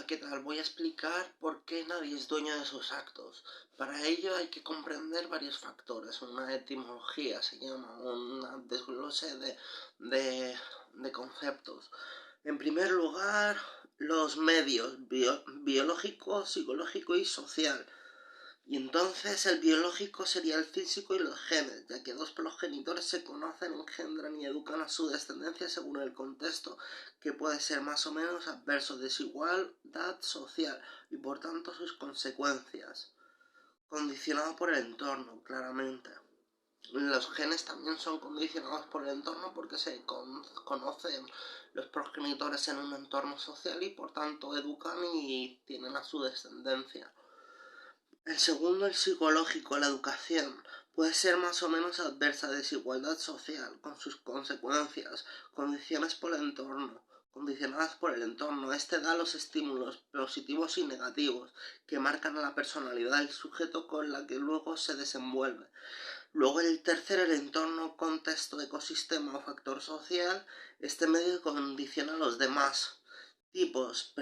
Hola, ¿qué tal? Voy a explicar por qué nadie es dueño de sus actos. Para ello hay que comprender varios factores. Una etimología se llama, un desglose de conceptos. En primer lugar, los medios biológico, psicológico y social. Y entonces el biológico sería el físico y los genes, ya que dos progenitores se conocen, engendran y educan a su descendencia según el contexto, que puede ser más o menos adverso, desigualdad social y por tanto sus consecuencias, condicionado por el entorno, claramente. Los genes también son condicionados por el entorno porque se conocen los progenitores en un entorno social y por tanto educan y tienen a su descendencia. El segundo, el psicológico, la educación, puede ser más o menos adversa, desigualdad social, con sus consecuencias, condicionadas por el entorno. Este da los estímulos positivos y negativos que marcan a la personalidad del sujeto con la que luego se desenvuelve. Luego el tercero, el entorno, contexto, ecosistema o factor social. Este medio condiciona a los demás. Tipos,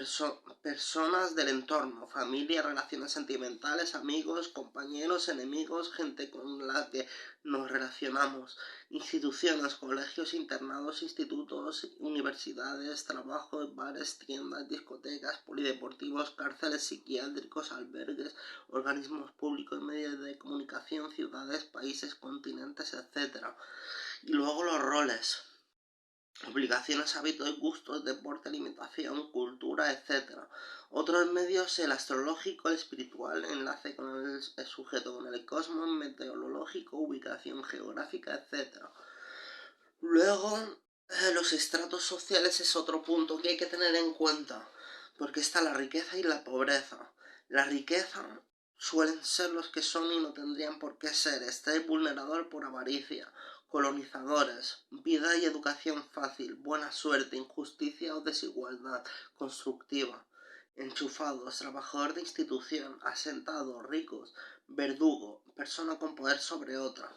personas del entorno, familia, relaciones sentimentales, amigos, compañeros, enemigos, gente con la que nos relacionamos, instituciones, colegios, internados, institutos, universidades, trabajos, bares, tiendas, discotecas, polideportivos, cárceles, psiquiátricos, albergues, organismos públicos, medios de comunicación, ciudades, países, continentes, etc. Y luego los roles. Obligaciones, hábitos, gustos, deporte, alimentación, cultura, etc. Otros medios, el astrológico, el espiritual, enlace con el sujeto con el cosmos, meteorológico, ubicación geográfica, etc. Luego, los estratos sociales es otro punto que hay que tener en cuenta, porque está la riqueza y la pobreza. La riqueza suelen ser los que son y no tendrían por qué ser. Estrés vulnerador por avaricia, colonizadores, vida y educación fácil, buena suerte, injusticia o desigualdad constructiva, enchufados, trabajador de institución, asentados, ricos, verdugo, persona con poder sobre otra.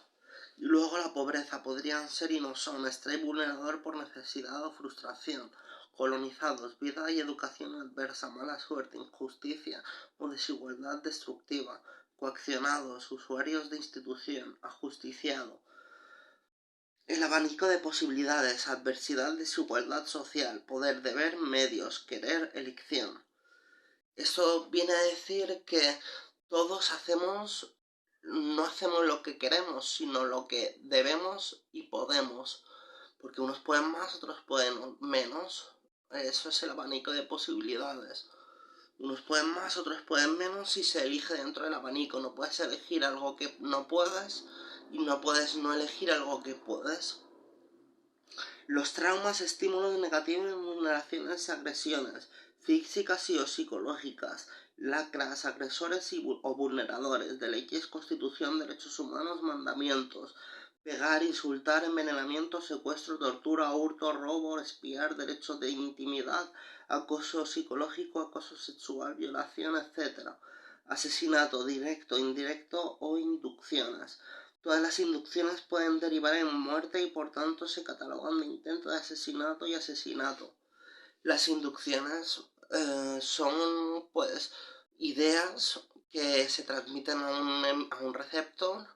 Y luego la pobreza podrían ser y no son, estrés vulnerador por necesidad o frustración, colonizados, vida y educación adversa, mala suerte, injusticia o desigualdad destructiva, coaccionados, usuarios de institución, ajusticiado. El abanico de posibilidades, adversidad, desigualdad social, poder, deber, medios, querer, elección. Esto viene a decir que todos no hacemos lo que queremos, sino lo que debemos y podemos. Porque unos pueden más, otros pueden menos. Eso es el abanico de posibilidades. Unos pueden más, otros pueden menos y se elige dentro del abanico. No puedes elegir algo que no puedes y no puedes no elegir algo que puedes. Los traumas, estímulos negativos y vulneraciones y agresiones, físicas y o psicológicas, lacras, agresores o vulneradores de leyes, constitución, derechos humanos, mandamientos, pegar, insultar, envenenamiento, secuestro, tortura, hurto, robo, espiar, derechos de intimidad, acoso psicológico, acoso sexual, violación, etc. Asesinato directo, indirecto o inducciones. Todas las inducciones pueden derivar en muerte y por tanto se catalogan de intento de asesinato y asesinato. Las inducciones son pues ideas que se transmiten a un receptor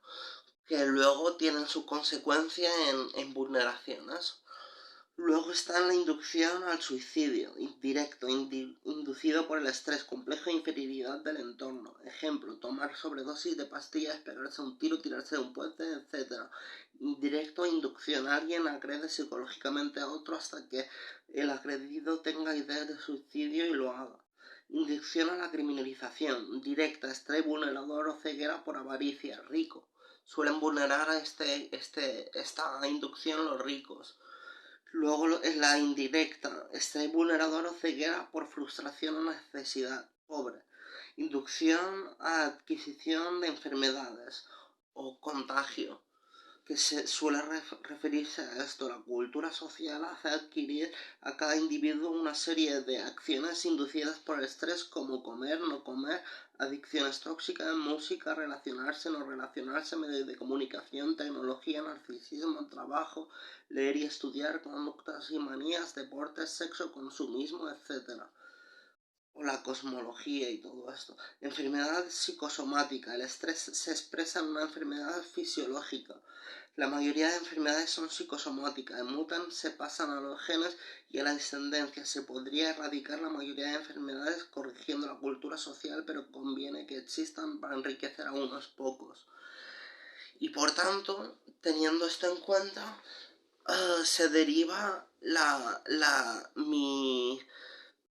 que luego tienen su consecuencia en vulneraciones. Luego está la inducción al suicidio, indirecto, inducido por el estrés, complejo e inferioridad del entorno. Ejemplo, tomar sobredosis de pastillas, pegarse un tiro, tirarse de un puente, etc. Indirecto, inducción. Alguien agrede psicológicamente a otro hasta que el agredido tenga ideas de suicidio y lo haga. Inducción a la criminalización, directa, estrés vulnerador o ceguera por avaricia, rico. Suelen vulnerar a esta inducción los ricos. Luego es la indirecta, estrés vulnerador o ceguera por frustración o necesidad, pobre. Inducción a adquisición de enfermedades o contagio, que se suele referirse a esto. La cultura social hace adquirir a cada individuo una serie de acciones inducidas por el estrés, como comer, no comer, adicciones tóxicas, música, relacionarse, no relacionarse, medios de comunicación, tecnología, narcisismo, trabajo, leer y estudiar, conductas y manías, deportes, sexo, consumismo, etc. o la cosmología y todo esto. Enfermedad psicosomática. El estrés se expresa en una enfermedad fisiológica. La mayoría de enfermedades son psicosomáticas, mutan, se pasan a los genes y a la descendencia. Se podría erradicar la mayoría de enfermedades corrigiendo la cultura social, pero conviene que existan para enriquecer a unos pocos. Y por tanto, teniendo esto en cuenta, se deriva mi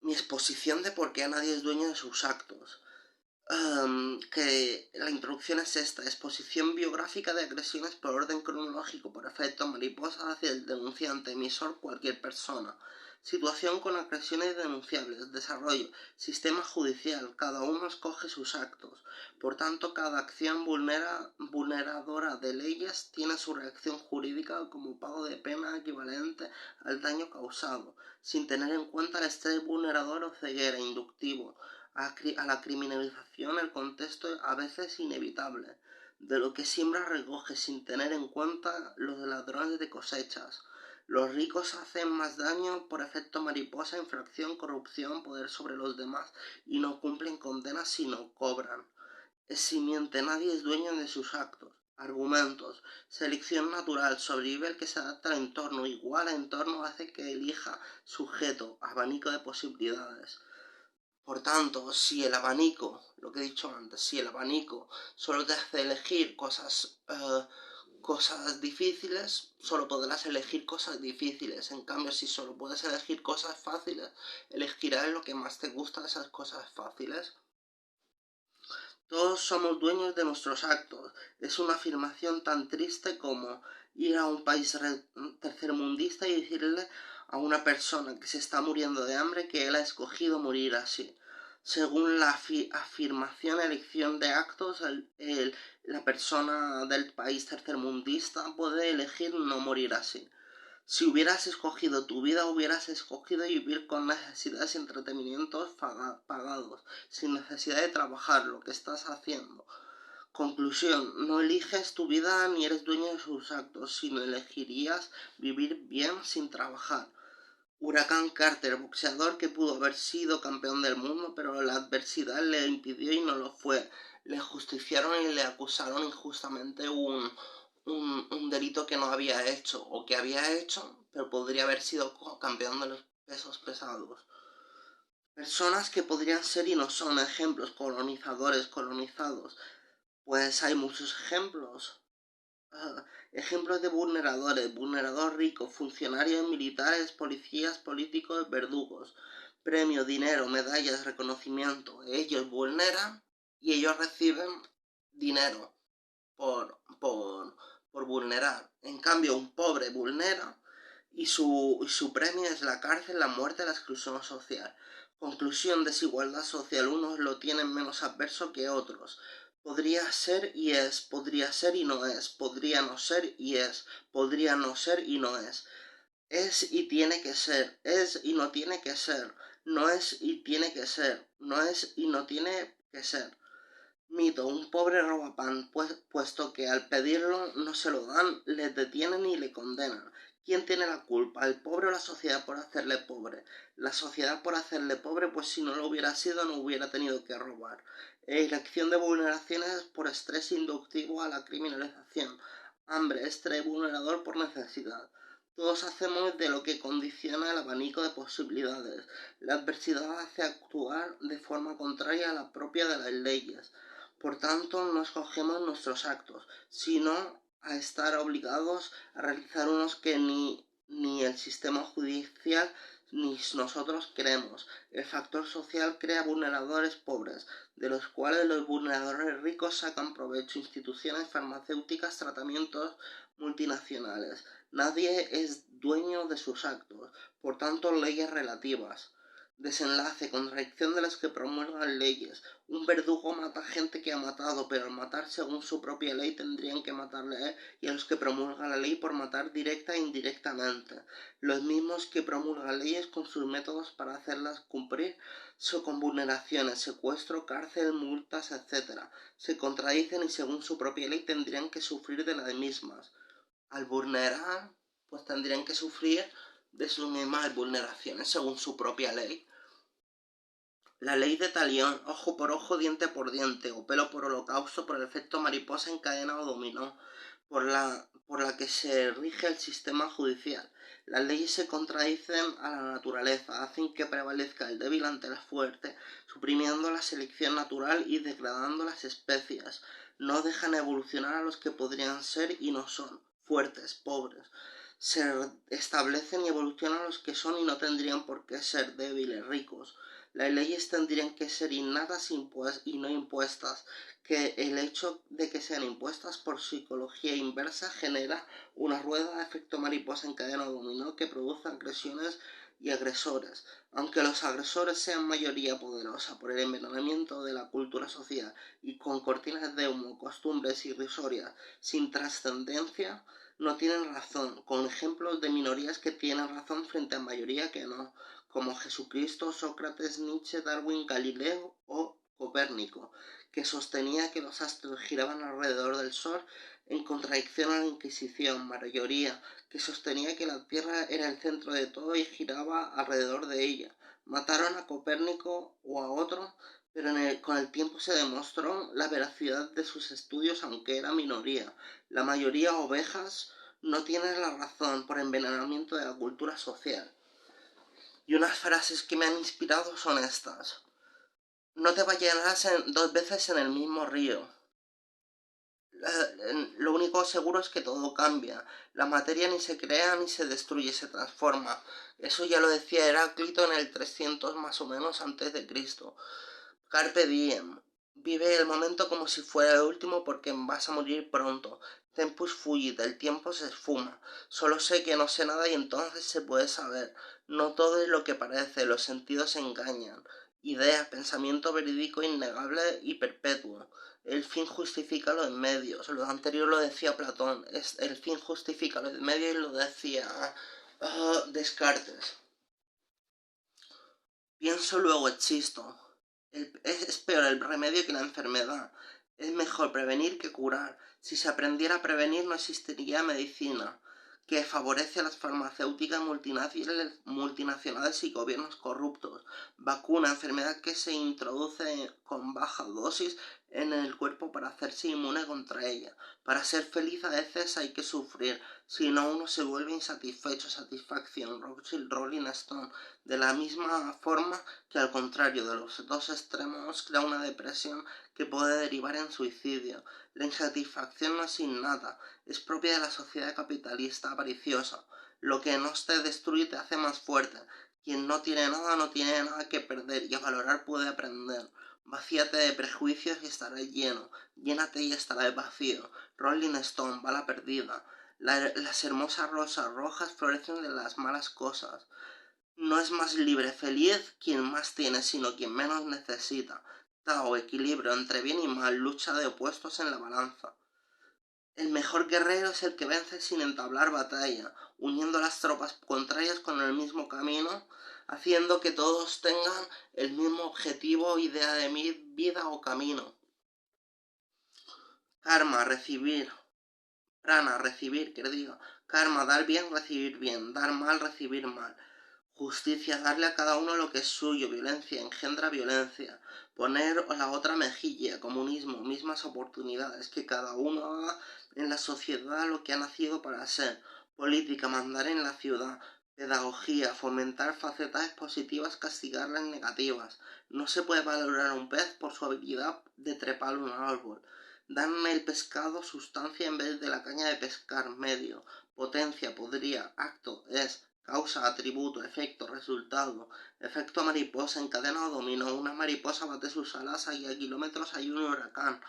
exposición de por qué nadie es dueño de sus actos. Que la introducción es esta: exposición biográfica de agresiones por orden cronológico, por efecto mariposa hacia el denunciante, emisor, cualquier persona. Situación con agresiones denunciables. Desarrollo. Sistema judicial. Cada uno escoge sus actos. Por tanto, cada acción vulneradora de leyes tiene su reacción jurídica como pago de pena equivalente al daño causado, sin tener en cuenta el estrés vulnerador o ceguera inductivo a la criminalización. El contexto a veces inevitable. De lo que siembra recoge, sin tener en cuenta los ladrones de cosechas. Los ricos hacen más daño por efecto mariposa, infracción, corrupción, poder sobre los demás, y no cumplen condenas sino cobran. Simiente: nadie es dueño de sus actos. Argumentos. Selección natural. Sobrevive el que se adapta al entorno. Igual a entorno hace que elija sujeto. Abanico de posibilidades. Por tanto, si el abanico, lo que he dicho antes, si el abanico solo te hace elegir cosas difíciles, solo podrás elegir cosas difíciles. En cambio, si solo puedes elegir cosas fáciles, elegirás lo que más te gusta de esas cosas fáciles. Todos somos dueños de nuestros actos. Es una afirmación tan triste como ir a un país tercermundista y decirle a una persona que se está muriendo de hambre que él ha escogido morir así. Según la afirmación elección de actos, la persona del país tercermundista puede elegir no morir así. Si hubieras escogido tu vida, hubieras escogido vivir con necesidades y entretenimientos pagados, sin necesidad de trabajar lo que estás haciendo. Conclusión: no eliges tu vida ni eres dueño de sus actos, sino elegirías vivir bien sin trabajar. Huracán Carter, boxeador que pudo haber sido campeón del mundo, pero la adversidad le impidió y no lo fue. Le justiciaron y le acusaron injustamente un delito que no había hecho, o que había hecho, pero podría haber sido campeón de los pesos pesados. Personas que podrían ser y no son. Ejemplos: colonizadores, colonizados. Pues hay muchos ejemplos. Ejemplos de vulneradores: vulnerador rico, funcionarios militares, policías, políticos, verdugos. Premio: dinero, medallas, reconocimiento. Ellos vulneran y ellos reciben dinero por vulnerar. En cambio, un pobre vulnera y su premio es la cárcel, la muerte, la exclusión social. Conclusión: desigualdad social. Unos lo tienen menos adverso que otros. Podría ser y es, podría ser y no es, podría no ser y es, podría no ser y no es. Es y tiene que ser, es y no tiene que ser, no es y tiene que ser, no es y no tiene que ser. Mito: un pobre roba pan, puesto que al pedirlo no se lo dan, le detienen y le condenan. ¿Quién tiene la culpa, el pobre o la sociedad por hacerle pobre? La sociedad por hacerle pobre, pues si no lo hubiera sido no hubiera tenido que robar. Elección de vulneraciones por estrés inductivo a la criminalización. Hambre, estrés vulnerador por necesidad. Todos hacemos de lo que condiciona el abanico de posibilidades. La adversidad hace actuar de forma contraria a la propia de las leyes. Por tanto, no escogemos nuestros actos, sino a estar obligados a realizar unos que ni el sistema judicial ni nosotros queremos. El factor social crea vulneradores pobres, de los cuales los vulneradores ricos sacan provecho. Instituciones farmacéuticas, tratamientos multinacionales. Nadie es dueño de sus actos, por tanto, leyes relativas. Desenlace: contradicción de las que promulgan leyes. Un verdugo mata gente que ha matado, pero al matar según su propia ley tendrían que matarle a él y a los que promulgan la ley por matar directa e indirectamente. Los mismos que promulgan leyes con sus métodos para hacerlas cumplir, con vulneraciones, secuestro, cárcel, multas, etc. Se contradicen y según su propia ley tendrían que sufrir de las mismas. Al vulnerar, pues tendrían que sufrir de sus mismas vulneraciones según su propia ley. La ley de Talión, ojo por ojo, diente por diente, o pelo por holocausto, por el efecto mariposa en cadena o dominó, por la que se rige el sistema judicial. Las leyes se contradicen a la naturaleza, hacen que prevalezca el débil ante el fuerte, suprimiendo la selección natural y degradando las especies. No dejan evolucionar a los que podrían ser y no son, fuertes, pobres. Se establecen y evolucionan a los que son y no tendrían por qué ser, débiles, ricos. Las leyes tendrían que ser innatas y no impuestas, que el hecho de que sean impuestas por psicología inversa genera una rueda de efecto mariposa en cadena dominó que produce agresiones y agresores. Aunque los agresores sean mayoría poderosa por el envenenamiento de la cultura social y con cortinas de humo, costumbres irrisorias, sin trascendencia, no tienen razón, con ejemplos de minorías que tienen razón frente a mayoría que no, como Jesucristo, Sócrates, Nietzsche, Darwin, Galileo o Copérnico, que sostenía que los astros giraban alrededor del Sol en contradicción a la Inquisición, mayoría, que sostenía que la Tierra era el centro de todo y giraba alrededor de ella. Mataron a Copérnico o a otro, pero con el tiempo se demostró la veracidad de sus estudios, aunque era minoría. La mayoría, ovejas, no tienen la razón por envenenamiento de la cultura social. Y unas frases que me han inspirado son estas. No te bañarás dos veces en el mismo río. Lo único seguro es que todo cambia. La materia ni se crea ni se destruye, se transforma. Eso ya lo decía Heráclito en el 300 más o menos antes de Cristo. Carpe diem. Vive el momento como si fuera el último porque vas a morir pronto. Tempus fugit, el tiempo se esfuma. Solo sé que no sé nada y entonces se puede saber. No todo es lo que parece, los sentidos engañan. Idea, pensamiento verídico, innegable y perpetuo. El fin justifica los medios. Lo anterior lo decía Platón. El fin justifica los medios y lo decía Descartes. Pienso luego existo. Es peor el remedio que la enfermedad. Es mejor prevenir que curar. Si se aprendiera a prevenir no existiría medicina, que favorece a las farmacéuticas multinacionales y gobiernos corruptos. Vacuna, enfermedad que se introduce con baja dosis en el cuerpo para hacerse inmune contra ella. Para ser feliz a veces hay que sufrir, si no uno se vuelve insatisfecho. Satisfacción, Rolling Stone. De la misma forma que al contrario de los dos extremos crea una depresión que puede derivar en suicidio. La insatisfacción no es innata, es propia de la sociedad capitalista avariciosa. Lo que no te destruye te hace más fuerte. Quien no tiene nada que perder y a valorar puede aprender. Vacíate de prejuicios y estarás lleno. Llénate y estarás vacío. Rolling Stone, bala perdida. Las hermosas rosas rojas florecen de las malas cosas. No es más libre, feliz quien más tiene, sino quien menos necesita. Tao, equilibrio entre bien y mal, lucha de opuestos en la balanza. El mejor guerrero es el que vence sin entablar batalla, uniendo las tropas contrarias con el mismo camino, haciendo que todos tengan el mismo objetivo, idea de vida o camino. Karma, recibir. Prana, recibir, que diga. Karma, dar bien, recibir bien. Dar mal, recibir mal. Justicia, darle a cada uno lo que es suyo. Violencia, engendra violencia. Poner la otra mejilla. Comunismo, mismas oportunidades. Que cada uno haga en la sociedad lo que ha nacido para ser. Política, mandar en la ciudad. Pedagogía, fomentar facetas positivas, castigar las negativas. No se puede valorar a un pez por su habilidad de trepar un árbol. Danme el pescado, sustancia en vez de la caña de pescar, medio. Potencia, podría, acto, es, causa, atributo, efecto, resultado. Efecto mariposa, encadena o dominó. Una mariposa bate sus alas y a kilómetros hay un huracán.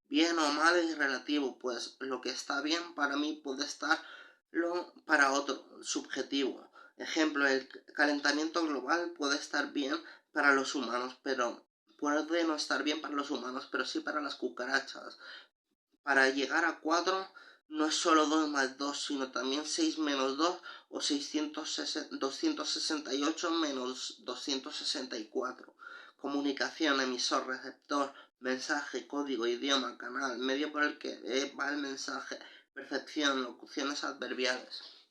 Bien o mal es relativo, pues lo que está bien para mí puede estarlo para otro, subjetivo. Ejemplo, el calentamiento global puede estar bien para los humanos, pero puede no estar bien para los humanos, pero sí para las cucarachas. Para llegar a 4 no es solo 2 más 2, sino también 6 menos 2 o 268 menos 264. Comunicación, emisor, receptor, mensaje, código, idioma, canal, medio por el que va el mensaje, perfección, locuciones adverbiales.